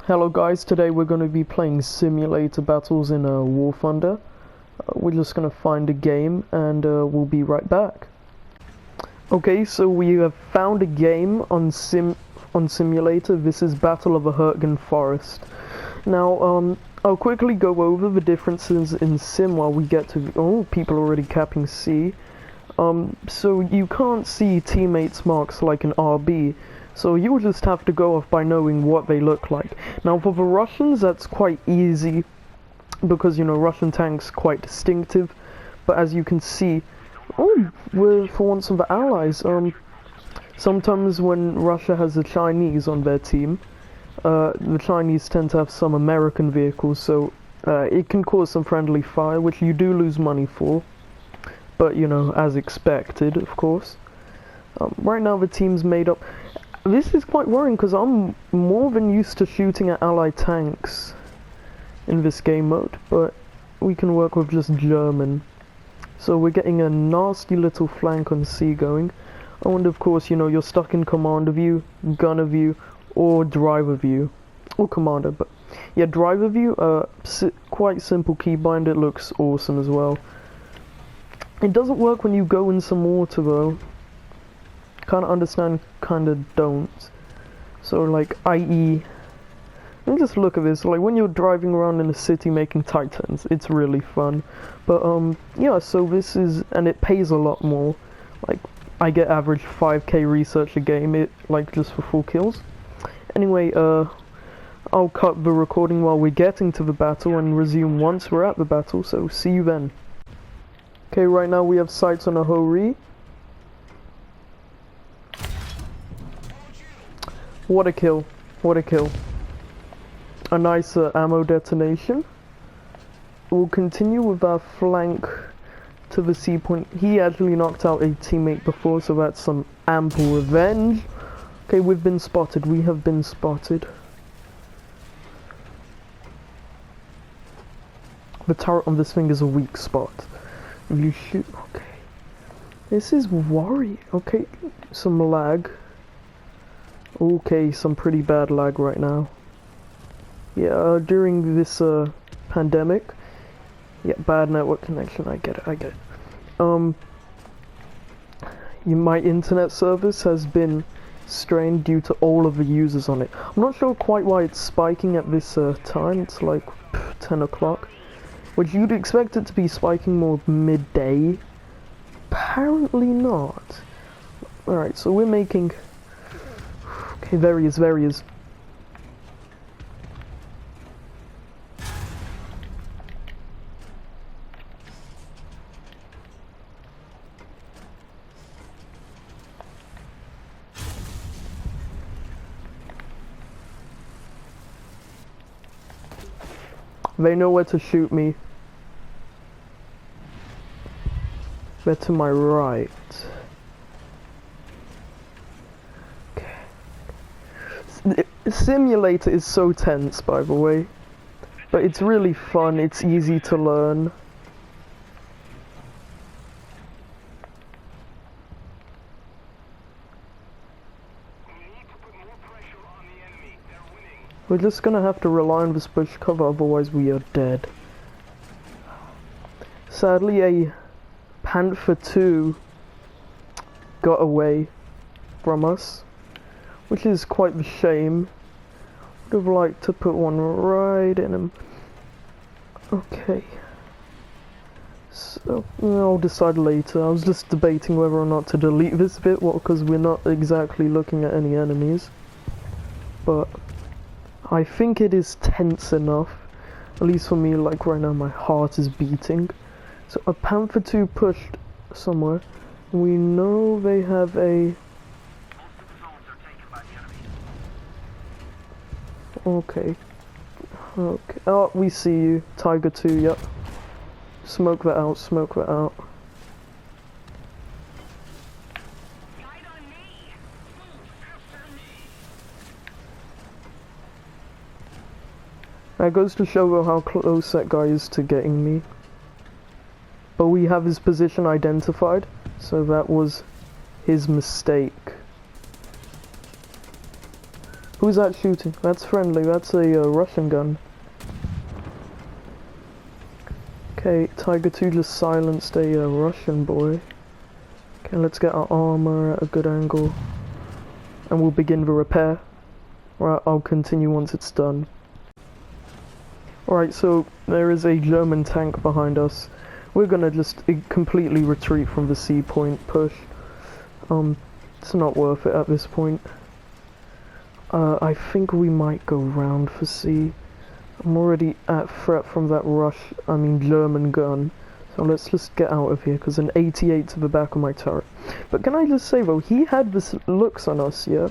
Hello guys, today we're going to be playing simulator battles in War Thunder. We're just going to find a game and we'll be right back. Okay, so we have found a game on simulator. This is Battle of a Hurtgen Forest. Now, I'll quickly go over the differences in sim while we get to... Oh, people already capping C. So you can't see teammates' marks like in RB. So you'll just have to go off by knowing what they look like. Now for the Russians, that's quite easy because, you know, Russian tanks quite distinctive. But as you can see, we're for once of the allies. Sometimes when Russia has the Chinese on their team, the Chinese tend to have some American vehicles, so it can cause some friendly fire, which you do lose money for. But, you know, as expected, of course. Right now the team's made up. This is quite worrying because I'm more than used to shooting at allied tanks in this game mode, but we can work with just German. So we're getting a nasty little flank on C going. Oh, and of course, you know, you're stuck in commander view, gunner view, or driver view. Or commander, but yeah, driver view, quite simple keybind, it looks awesome as well. It doesn't work when you go in some water though. Kinda understand, kinda don't. So like, i.e. let me just look at this, like when you're driving around in a city making Titans, it's really fun. But yeah, so this is, and it pays a lot more. Like, I get average 5k research a game, it like just for full kills. Anyway, I'll cut the recording while we're getting to the battle and resume once we're at the battle, so see you then. Okay, right now we have sights on a Hori. What a kill, what a kill. A nice ammo detonation. We'll continue with our flank to the C point. He actually knocked out a teammate before, so that's some ample revenge. Okay, we've been spotted, we have been spotted. The turret on this thing is a weak spot. If you shoot, okay. This is worry, okay, some lag. Okay, some pretty bad lag right now. Yeah, during this pandemic, yeah, bad network connection, I get it. My internet service has been strained due to all of the users on it. I'm not sure quite why it's spiking at this time, it's like 10 o'clock, which you'd expect it to be spiking more midday. Apparently not. Alright, so we're making... Okay, there he is, there he is. They know where to shoot me. They're to my right. Simulator is so tense, by the way, but it's really fun, it's easy to learn. We're just gonna have to rely on this bush cover, otherwise we are dead. Sadly, a Panther 2 got away from us, which is quite the shame. Would have liked to put one right in him. Okay. So, I'll decide later. I was just debating whether or not to delete this bit, because we're not exactly looking at any enemies. But I think it is tense enough. At least for me, like right now my heart is beating. So a Panther 2 pushed somewhere. We know they have a... Okay. Okay. Oh, we see you. Tiger 2, yep. Smoke that out, smoke that out. That goes to show how close that guy is to getting me. But we have his position identified, so that was his mistake. Who's that shooting? That's friendly. That's a Russian gun. Okay, Tiger 2 just silenced a Russian boy. Okay, let's get our armor at a good angle. And we'll begin the repair. Right, I'll continue once it's done. Alright, so there is a German tank behind us. We're gonna just completely retreat from the C point push. It's not worth it at this point. I think we might go round for C. I'm already at threat from that German gun. So let's just get out of here, because an 88 to the back of my turret. But can I just say though, he had this looks on us, yeah?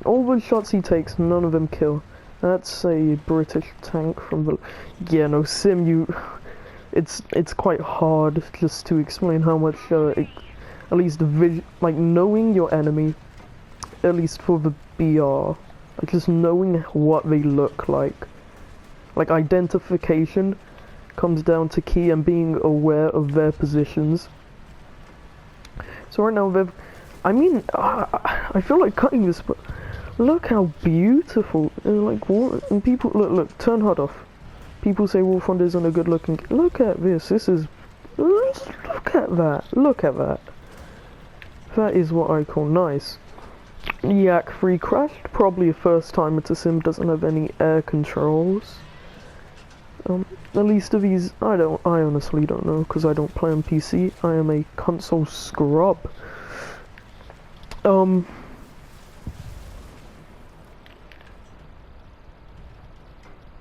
All the shots he takes, none of them kill. That's a British tank from the... Yeah, no, Sim, you... It's quite hard just to explain how much, at least like knowing your enemy, at least for the BR, like just knowing what they look like identification comes down to key and being aware of their positions. So right now they've, I feel like cutting this, but look how beautiful, and like what, and people, look, turn HUD off. People say War Thunder isn't a good looking, look at this is, look at that. That is what I call nice. Yak 3 crashed, probably a first time it's a sim, doesn't have any air controls. At least of these, I honestly don't know, because I don't play on PC. I am a console scrub.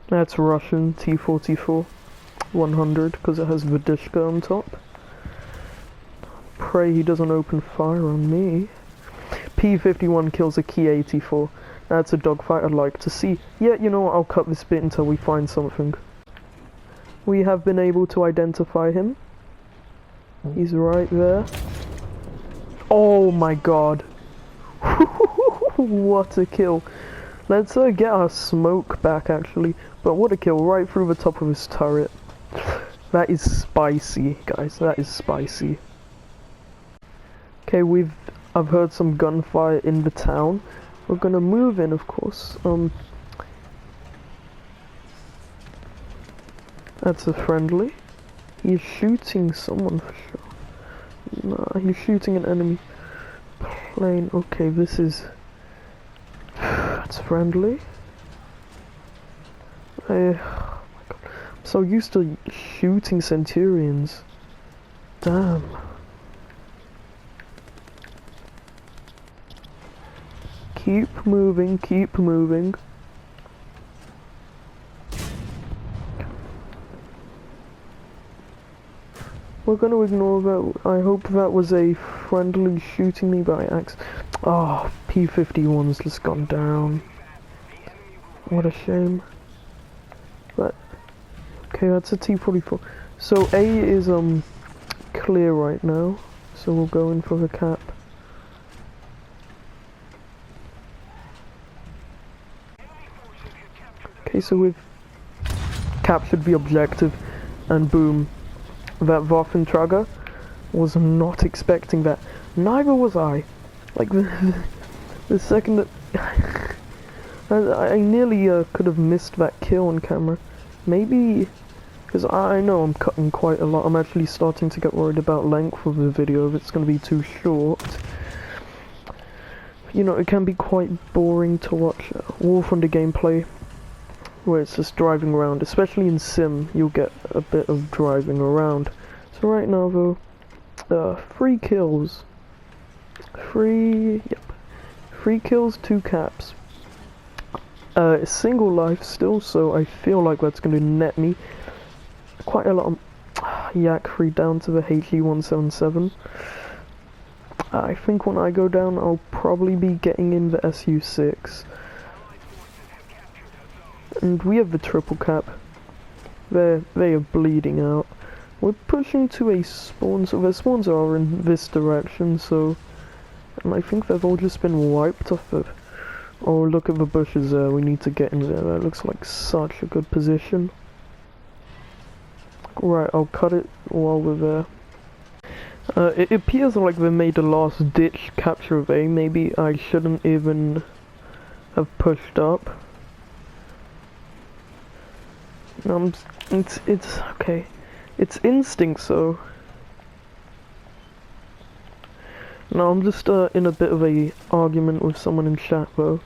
That's Russian T-44 100, because it has Vidishka on top. Pray he doesn't open fire on me. P-51 kills a Key 84. That's a dogfight I'd like to see. Yeah, you know what, I'll cut this bit until we find something. We have been able to identify him. He's right there. Oh my god. What a kill. Let's get our smoke back actually. But what a kill, right through the top of his turret. That is spicy, guys. That is spicy. Okay, I've heard some gunfire in the town. We're gonna move in, of course. That's a friendly. He's shooting someone for sure. Nah, he's shooting an enemy plane. Okay, this is... That's friendly. Oh my god. I'm so used to shooting Centurions. Damn. Keep moving, keep moving. We're gonna ignore that. I hope that was a friendly shooting me by accident. Oh, P-51's just gone down. What a shame. But okay, that's a T-44. So A is clear right now. So we'll go in for the cap. Okay, so we've captured the objective, and boom. That Waffenträger was not expecting that. Neither was I. Like the second that I nearly could have missed that kill on camera. Maybe because I know I'm cutting quite a lot. I'm actually starting to get worried about length of the video if it's going to be too short. You know, it can be quite boring to watch War Thunder gameplay where it's just driving around, especially in sim. You'll get a bit of driving around. So right now though, 3 kills, 3 kills, 2 caps, a single life still, so I feel like that's going to net me quite a lot of Yak 3 down to the HE-177. I think when I go down I'll probably be getting in the SU-6. And we have the triple cap. They are bleeding out. We're pushing to a spawn, so their spawns are in this direction, so... And I think they've all just been wiped off of... Oh, look at the bushes there, we need to get in there. That looks like such a good position. Right, I'll cut it while we're there. It appears like they made a last ditch capture of A. Maybe I shouldn't even have pushed up. It's okay. It's instinct, so. No, I'm just in a bit of a argument with someone in chat, though.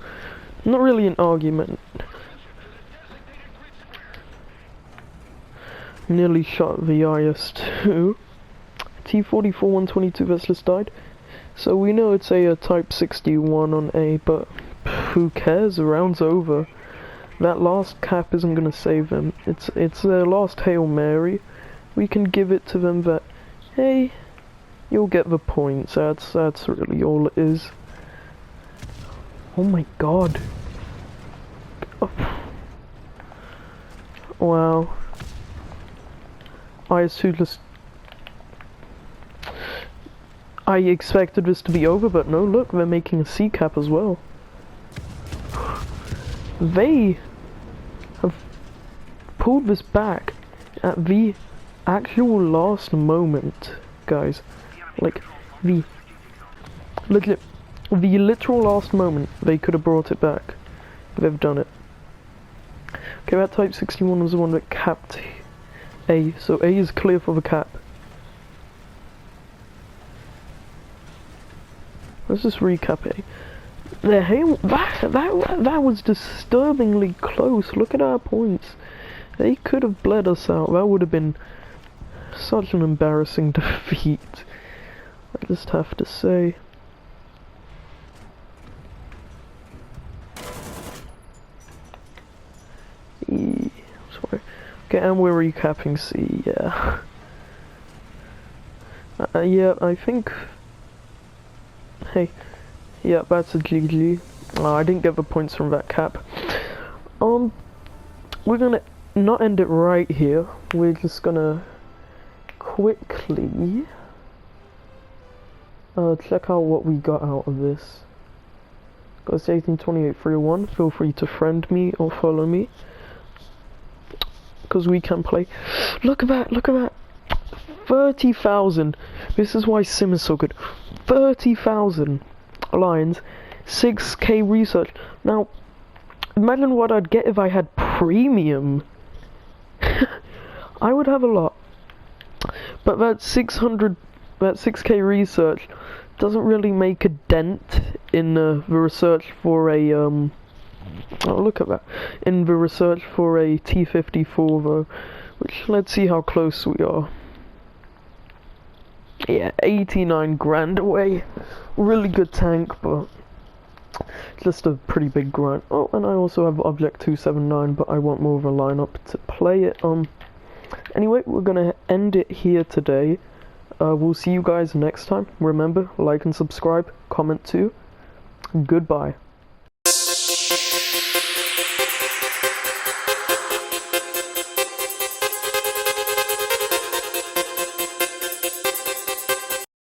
Not really an argument. Nearly shot the IS-2. T-44 122 vessels died. So we know it's a Type 61 on A, but who cares? The round's over. That last cap isn't gonna save them. It's their last Hail Mary. We can give it to them that, hey, you'll get the points. That's really all it is. Oh my god. Oh. Wow. I expected this to be over, but no, look, they're making a C cap as well. They have pulled this back at the actual last moment, guys. Like, the literal last moment, they could have brought it back. They've done it. Okay, that Type 61 was the one that capped A, so A is clear for the cap. Let's just recap A. The hail, that was disturbingly close. Look at our points. They could have bled us out. That would have been such an embarrassing defeat. I just have to say. Sorry. Okay, and we're recapping C, yeah. Yeah, I think... Hey. Yeah, that's a GG. I didn't get the points from that cap. We're gonna not end it right here. We're just gonna quickly check out what we got out of this. Guys, 182831, feel free to friend me or follow me, because we can play. Look at that, look at that. 30,000. This is why Sim is so good. 30,000 lines, 6k research. Now, imagine what I'd get if I had premium. I would have a lot. But that 6k research doesn't really make a dent in the research for a oh, look at that. In the research for a T-54 though, which, let's see how close we are. Yeah, 89 grand away. Really good tank, but just a pretty big grind. Oh, and I also have Object 279, but I want more of a lineup to play it. Anyway, we're gonna end it here today. We'll see you guys next time. Remember, like and subscribe, comment too. Goodbye.